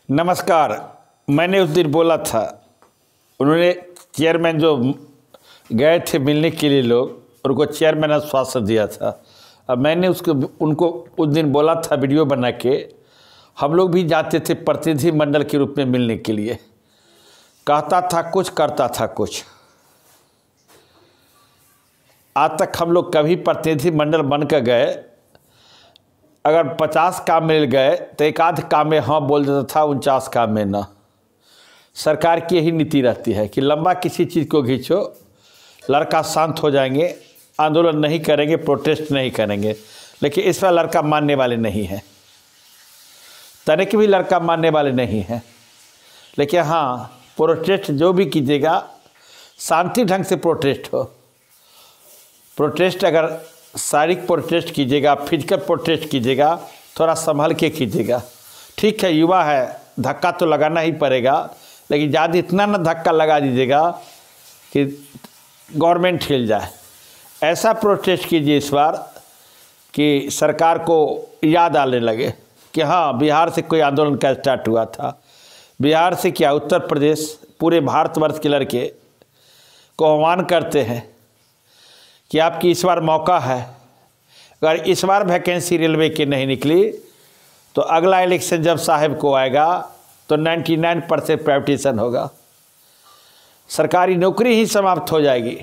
नमस्कार। मैंने उस दिन बोला था, उन्होंने चेयरमैन जो गए थे मिलने के लिए लोग, उनको चेयरमैन आश्वासन दिया था। अब मैंने उनको उस दिन बोला था वीडियो बना के, हम लोग भी जाते थे प्रतिनिधि मंडल के रूप में मिलने के लिए। कहता था कुछ, करता था कुछ। आज तक हम लोग कभी प्रतिनिधि मंडल बन कर गए, अगर 50 काम मिल गए तो एक आध काम में हाँ बोल देता था, 49 काम में ना। सरकार की यही नीति रहती है कि लंबा किसी चीज़ को खींचो, लड़का शांत हो जाएंगे, आंदोलन नहीं करेंगे, प्रोटेस्ट नहीं करेंगे। लेकिन इस पर लड़का मानने वाले नहीं हैं, तनिक भी लड़का मानने वाले नहीं हैं। लेकिन हाँ, प्रोटेस्ट जो भी कीजिएगा शांति ढंग से प्रोटेस्ट हो। प्रोटेस्ट अगर शारीरिक प्रोटेस्ट कीजिएगा, फिजिकल प्रोटेस्ट कीजिएगा, थोड़ा संभल के कीजिएगा। ठीक है, युवा है, धक्का तो लगाना ही पड़ेगा, लेकिन ज़्यादा इतना ना धक्का लगा दीजिएगा कि गवर्नमेंट हिल जाए। ऐसा प्रोटेस्ट कीजिए इस बार कि सरकार को याद आने लगे कि हाँ, बिहार से कोई आंदोलन का स्टार्ट हुआ था। बिहार से क्या, उत्तर प्रदेश, पूरे भारतवर्ष के लड़के को आह्वान करते हैं कि आपकी इस बार मौका है। अगर इस बार वैकेंसी रेलवे की नहीं निकली तो अगला इलेक्शन जब साहब को आएगा तो 99% प्राइवेटाइजेशन होगा, सरकारी नौकरी ही समाप्त हो जाएगी।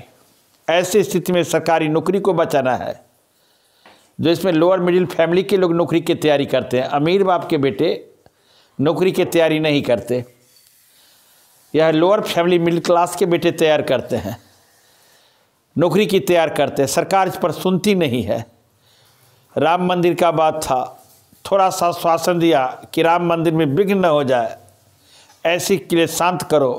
ऐसी स्थिति में सरकारी नौकरी को बचाना है, जो इसमें लोअर मिडिल फैमिली के लोग नौकरी की तैयारी करते हैं। अमीर बाप के बेटे नौकरी की तैयारी नहीं करते, यह लोअर फैमिली मिडिल क्लास के बेटे तैयार करते हैं, नौकरी की तैयार करते हैं। सरकार इस पर सुनती नहीं है। राम मंदिर का बात था, थोड़ा सा आश्वासन दिया कि राम मंदिर में विघ्न न हो जाए, ऐसी के लिए शांत करो।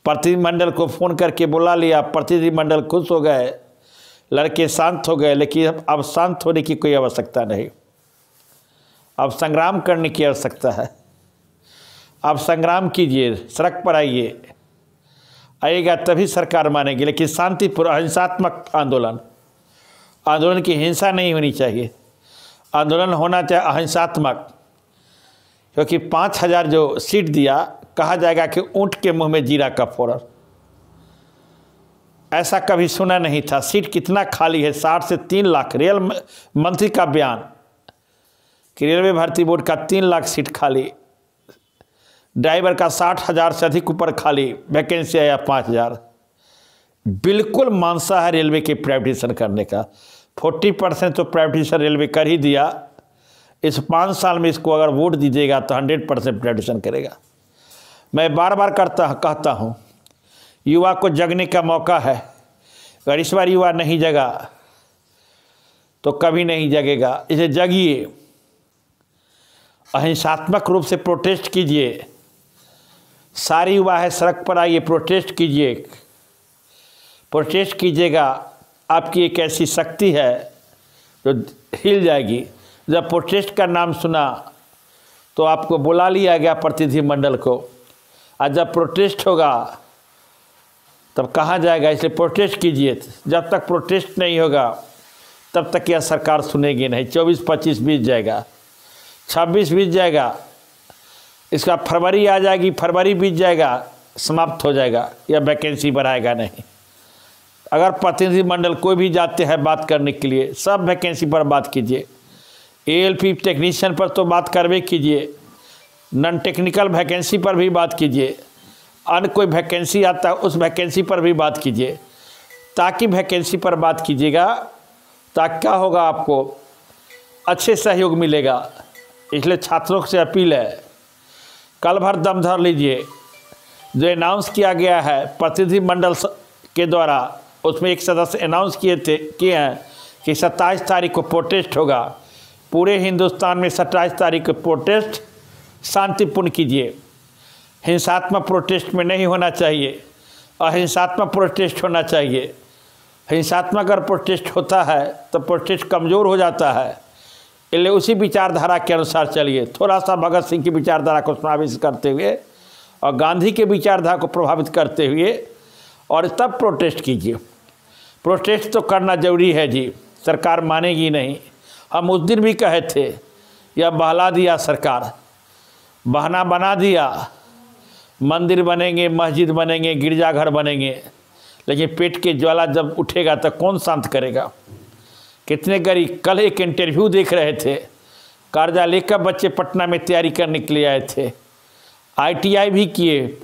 प्रतिनिधिमंडल को फ़ोन करके बुला लिया, प्रतिनिधिमंडल खुश हो गए, लड़के शांत हो गए। लेकिन अब शांत होने की कोई आवश्यकता नहीं, अब संग्राम करने की आवश्यकता है। अब संग्राम कीजिए, सड़क पर आएगा तभी सरकार मानेगी। लेकिन शांतिपूर्ण अहिंसात्मक आंदोलन की हिंसा नहीं होनी चाहिए। आंदोलन होना चाहिए अहिंसात्मक, क्योंकि 5000 जो सीट दिया, कहा जाएगा कि ऊँट के मुंह में जीरा का फोड़न। ऐसा कभी सुना नहीं था। सीट कितना खाली है, 60 से 3 लाख। रेल मंत्री का बयान कि रेलवे भर्ती बोर्ड का 3 लाख सीट खाली, ड्राइवर का 60,000 से अधिक ऊपर खाली, वैकेंसी आया 5000। बिल्कुल मानसा है रेलवे के प्राइवेटाइजेशन करने का। 40% तो प्राइवेटाइजेशन रेलवे कर ही दिया। इस 5 साल में इसको अगर वोट दीजिएगा तो 100% प्राइवेटाइजेशन करेगा। मैं बार बार कहता हूँ, युवा को जगने का मौका है। अगर इस बार युवा नहीं जगा तो कभी नहीं जगेगा। इसे जगिए, अहिंसात्मक रूप से प्रोटेस्ट कीजिए। सारी युवा है, सड़क पर आइए, प्रोटेस्ट कीजिए। प्रोटेस्ट कीजिएगा, आपकी एक ऐसी शक्ति है जो हिल जाएगी। जब प्रोटेस्ट का नाम सुना तो आपको बुला लिया गया प्रतिनिधि मंडल को, और जब प्रोटेस्ट होगा तब कहाँ जाएगा। इसलिए प्रोटेस्ट कीजिए। जब तक प्रोटेस्ट नहीं होगा तब तक यह सरकार सुनेगी नहीं। 24, 25 बीत जाएगा, 26 बीत जाएगा, इसका फरवरी आ जाएगी, फरवरी बीत जाएगा, समाप्त हो जाएगा। यह वैकेंसी बढ़ाएगा नहीं। अगर प्रतिनिधि मंडल कोई भी जाते हैं बात करने के लिए, सब वैकेंसी पर बात कीजिए। ALP टेक्नीशियन पर तो बात करवे कीजिए, नॉन टेक्निकल वैकेंसी पर भी बात कीजिए, अन्य कोई वैकेंसी आता है उस वैकेंसी पर भी बात कीजिए। ताकि वैकेंसी पर बात कीजिएगा, ताकि क्या होगा, आपको अच्छे सहयोग मिलेगा। इसलिए छात्रों से अपील है, कल भर दम धर लीजिए। जो अनाउंस किया गया है प्रतिनिधि मंडल के द्वारा, उसमें एक सदस्य अनाउंस किए हैं कि 27 तारीख को प्रोटेस्ट होगा। पूरे हिंदुस्तान में 27 तारीख को प्रोटेस्ट शांतिपूर्ण कीजिए। हिंसात्मक प्रोटेस्ट में नहीं होना चाहिए, अहिंसात्मक प्रोटेस्ट होना चाहिए। हिंसात्मक अगर प्रोटेस्ट होता है तो प्रोटेस्ट कमज़ोर हो जाता है। इसलिए उसी विचारधारा के अनुसार चलिए। थोड़ा सा भगत सिंह की विचारधारा को समावेश करते हुए और गांधी के विचारधारा को प्रभावित करते हुए, और तब प्रोटेस्ट कीजिए। प्रोटेस्ट तो करना जरूरी है जी, सरकार मानेगी नहीं। हम उस दिन भी कहे थे, यह बहला दिया सरकार। बहाना बना दिया, मंदिर बनेंगे, मस्जिद बनेंगे, गिरजाघर बनेंगे, लेकिन पेट की ज्वाला जब उठेगा तो कौन शांत करेगा। कितने गरीब, कल एक इंटरव्यू देख रहे थे, कर्जा लेकर बच्चे पटना में तैयारी करने के लिए आए थे, ITI भी किए,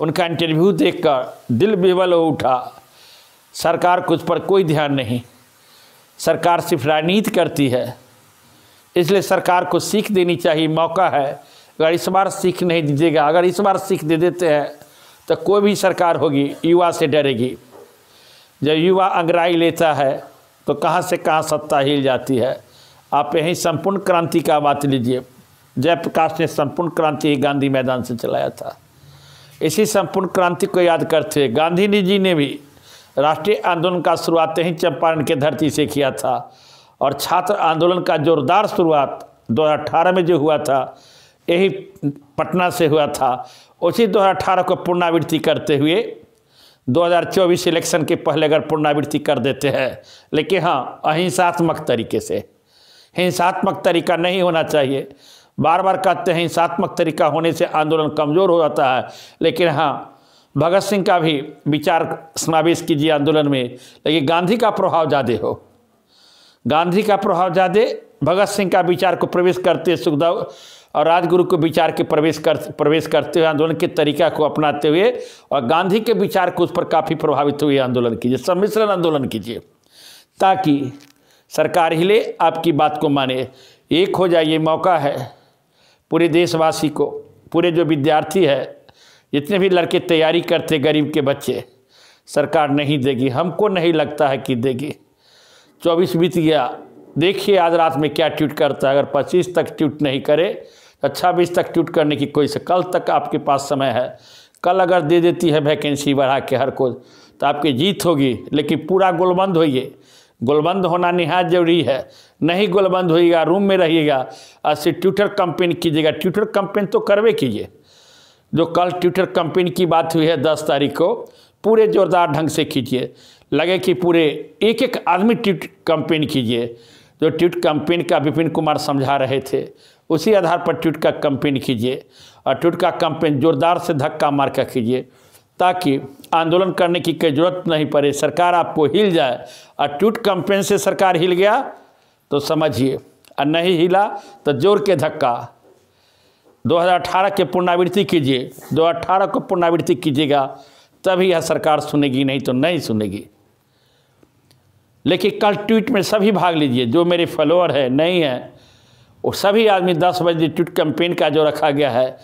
उनका इंटरव्यू देखकर दिल विवल हो उठा। सरकार को उस पर कोई ध्यान नहीं, सरकार सिर्फ राजनीति करती है। इसलिए सरकार को सीख देनी चाहिए, मौका है। अगर इस बार सीख नहीं दीजिएगा, अगर इस बार सीख दे देते हैं तो कोई भी सरकार होगी युवा से डरेगी। जब युवा अंगड़ाई लेता है तो कहाँ से कहाँ सत्ता हिल जाती है। आप यहीं संपूर्ण क्रांति का बात लीजिए। जयप्रकाश ने संपूर्ण क्रांति गांधी मैदान से चलाया था। इसी संपूर्ण क्रांति को याद करते हुए गांधी जी ने भी राष्ट्रीय आंदोलन का शुरुआत ही चंपारण के धरती से किया था, और छात्र आंदोलन का जोरदार शुरुआत 2018 में जो हुआ था यही पटना से हुआ था। उसी 2018 को पुनरावृत्ति करते हुए 2024 इलेक्शन के पहले अगर पुनरावृत्ति कर देते हैं, लेकिन हाँ अहिंसात्मक तरीके से। हिंसात्मक तरीका नहीं होना चाहिए। बार बार कहते हैं हिंसात्मक तरीका होने से आंदोलन कमज़ोर हो जाता है, लेकिन हाँ भगत सिंह का भी विचार समावेश कीजिए आंदोलन में, लेकिन गांधी का प्रभाव ज़्यादा हो। गांधी का प्रभाव ज़्यादा, भगत सिंह का विचार को प्रवेश करते, सुखदेव और राजगुरु को विचार के प्रवेश करते हुए आंदोलन के तरीका को अपनाते हुए, और गांधी के विचार को उस पर काफ़ी प्रभावित हुए आंदोलन कीजिए, सम्मिश्रण आंदोलन कीजिए, ताकि सरकार हिले, आपकी बात को माने। एक हो जाइए, मौका है पूरे देशवासी को, पूरे जो विद्यार्थी है, जितने भी लड़के तैयारी करते, गरीब के बच्चे, सरकार नहीं देगी, हमको नहीं लगता है कि देगी। 24 बीत गया, देखिए आज रात में क्या ट्वीट करता है। अगर 25 तक ट्वीट नहीं करे तो 26 तक ट्वीट करने की कोई से, कल तक आपके पास समय है। कल अगर दे देती है वैकेंसी बढ़ा के हर को, तो आपकी जीत होगी, लेकिन पूरा गोलबंद होइए। गोलबंद होना निहायत जरूरी है। नहीं गोलबंद होइएगा, रूम में रहिएगा, ऐसे ट्विटर कैंपेन कीजिएगा। ट्विटर कैंपेन तो करवे कीजिए। जो कल ट्विटर कैंपेन की बात हुई है 10 तारीख को, पूरे जोरदार ढंग से कीजिए। लगे कि पूरे एक एक आदमी ट्वीट कैंपेन कीजिए। जो ट्वीट कैंपेन का विपिन कुमार समझा रहे थे, उसी आधार पर ट्वीट का कैंपेन कीजिए, और ट्वीट का कैंपेन जोरदार से धक्का मार कर कीजिए, ताकि आंदोलन करने की कोई जरूरत नहीं पड़े, सरकार आपको हिल जाए। और ट्वीट कैंपेन से सरकार हिल गया तो समझिए, और नहीं हिला तो जोर के धक्का। 2018 के पुनरावृत्ति कीजिए, 2018 को पुनरावृत्ति कीजिएगा, तभी यह सरकार सुनेगी, नहीं तो नहीं सुनेगी। लेकिन कल ट्वीट में सभी भाग लीजिए, जो मेरे फॉलोअर है नहीं है वो सभी आदमी 10 बजे ट्वीट कैंपेन का जो रखा गया है,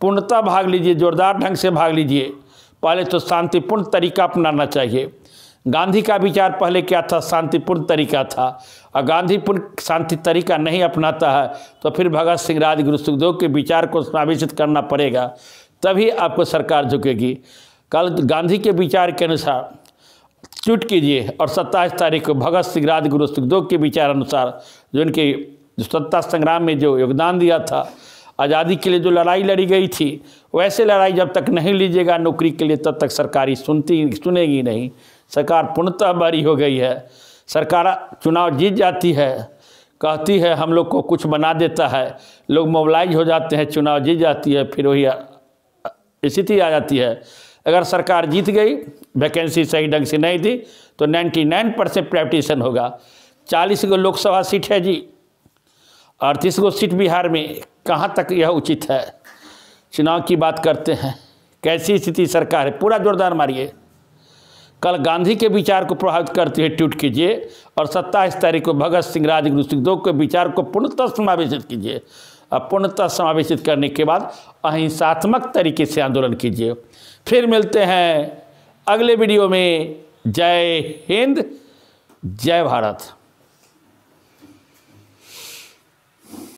पूर्णतः भाग लीजिए, जोरदार ढंग से भाग लीजिए। पहले तो शांतिपूर्ण तरीका अपनाना चाहिए। गांधी का विचार पहले क्या था? शांतिपूर्ण तरीका था। और गांधीपूर्ण शांति तरीका नहीं अपनाता है तो फिर भगत सिंह, राजगुरु, सुखदेव के विचार को समावेशित करना पड़ेगा, तभी आपको सरकार झुकेगी। कल गांधी के विचार के अनुसार ट्वीट कीजिए, और 27 तारीख को भगत सिंह, राजगुरु, सुखदेव के विचार अनुसार जो इनके स्वतंत्रता संग्राम में जो योगदान दिया था, आज़ादी के लिए जो लड़ाई लड़ी गई थी, वैसे लड़ाई जब तक नहीं लीजिएगा नौकरी के लिए, तब तक सरकारी सुनेगी नहीं। सरकार पूर्णतः बरी हो गई है। सरकार चुनाव जीत जाती है, कहती है हम लोग को कुछ बना देता है, लोग मोबिलाइज हो जाते हैं, चुनाव जीत जाती है, फिर वही स्थिति आ जाती है। अगर सरकार जीत गई, वैकेंसी सही ढंग से नहीं दी, तो 99% प्राइवेटाइजेशन होगा। 40 गो लोकसभा सीट है जी, 38 गो सीट बिहार में, कहाँ तक यह उचित है? चुनाव की बात करते हैं, कैसी स्थिति सरकार है, पूरा जोरदार मारिए। कल गांधी के विचार को प्रभावित करते हुए ट्वीट कीजिए, और 27 तारीख को भगत सिंह, राजगुरु, सुखदेव के विचार को पूर्णतः समावेशित कीजिए। और पूर्णतः समावेशित करने के बाद अहिंसात्मक तरीके से आंदोलन कीजिए। फिर मिलते हैं अगले वीडियो में। जय हिंद, जय भारत।